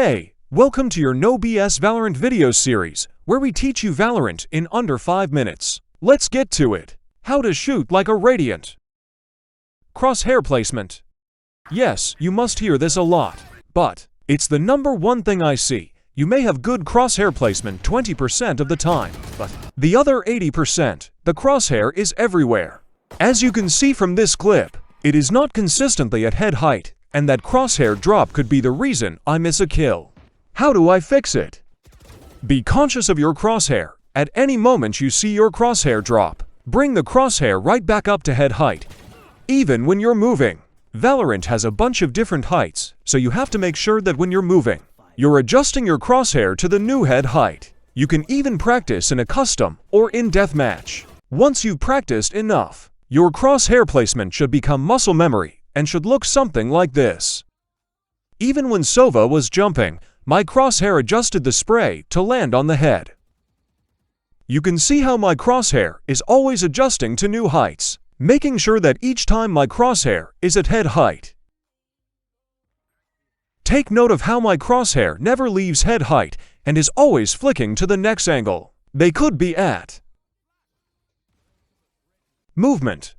Hey, welcome to your No BS Valorant video series, where we teach you Valorant in under 5 minutes. Let's get to it. How to shoot like a Radiant. Crosshair placement. Yes, you must hear this a lot, but it's the #1 thing I see. You may have good crosshair placement 20% of the time, but the other 80%, the crosshair is everywhere. As you can see from this clip, it is not consistently at head height, and that crosshair drop could be the reason I miss a kill. How do I fix it? Be conscious of your crosshair. At any moment you see your crosshair drop, bring the crosshair right back up to head height. Even when you're moving. Valorant has a bunch of different heights, so you have to make sure that when you're moving, you're adjusting your crosshair to the new head height. You can even practice in a custom or in deathmatch. Once you've practiced enough, your crosshair placement should become muscle memory and should look something like this. Even when Sova was jumping, my crosshair adjusted the spray to land on the head. You can see how my crosshair is always adjusting to new heights, making sure that each time my crosshair is at head height. Take note of how my crosshair never leaves head height and is always flicking to the next angle they could be at. Movement.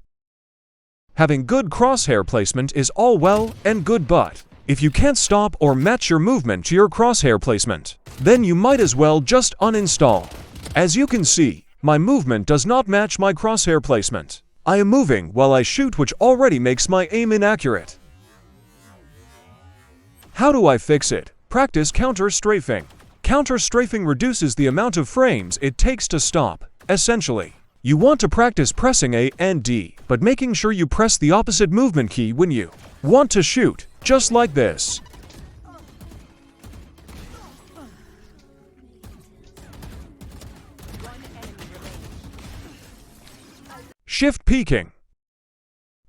Having good crosshair placement is all well and good, but if you can't stop or match your movement to your crosshair placement, then you might as well just uninstall. As you can see, my movement does not match my crosshair placement. I am moving while I shoot, which already makes my aim inaccurate. How do I fix it? Practice counter-strafing. Counter-strafing reduces the amount of frames it takes to stop. Essentially, you want to practice pressing A and D, but making sure you press the opposite movement key when you want to shoot, just like this. Shift peeking.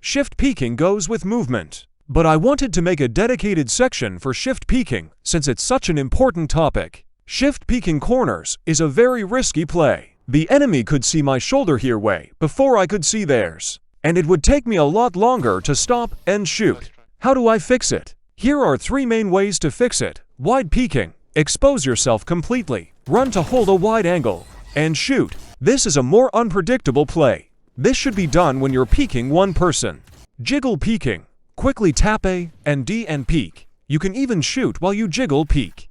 Shift peeking goes with movement, but I wanted to make a dedicated section for shift peeking since it's such an important topic. Shift peeking corners is a very risky play. The enemy could see my shoulder here way before I could see theirs, and it would take me a lot longer to stop and shoot. How do I fix it? Here are 3 main ways to fix it. Wide peeking. Expose yourself completely. Run to hold a wide angle. And shoot. This is a more unpredictable play. This should be done when you're peeking one person. Jiggle peeking. Quickly tap A and D and peek. You can even shoot while you jiggle peek.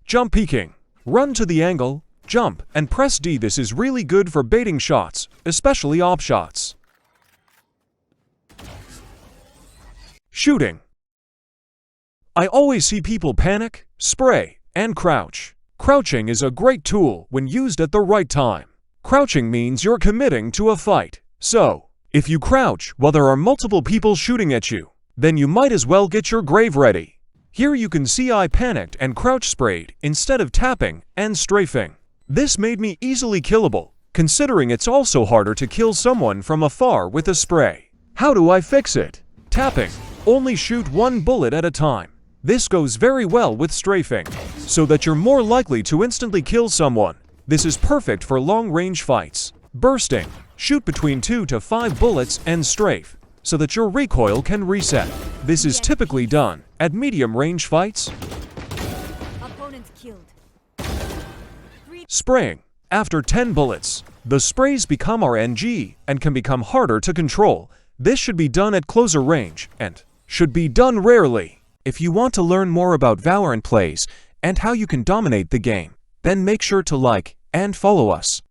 Jump peeking. Run to the angle, jump, and press D. This is really good for baiting shots, especially op shots. Shooting. I always see people panic, spray, and crouch. Crouching is a great tool when used at the right time. Crouching means you're committing to a fight. So, if you crouch while there are multiple people shooting at you, then you might as well get your grave ready. Here you can see I panicked and crouch sprayed instead of tapping and strafing. This made me easily killable, considering it's also harder to kill someone from afar with a spray. How do I fix it? Tapping. Only shoot 1 bullet at a time. This goes very well with strafing, so that you're more likely to instantly kill someone. This is perfect for long-range fights. Bursting. Shoot between 2 to 5 bullets and strafe, so that your recoil can reset. This is typically done at medium-range fights. Opponents killed. Spraying. After 10 bullets, the sprays become RNG and can become harder to control. This should be done at closer range and should be done rarely. If you want to learn more about Valorant plays and how you can dominate the game, then make sure to like and follow us.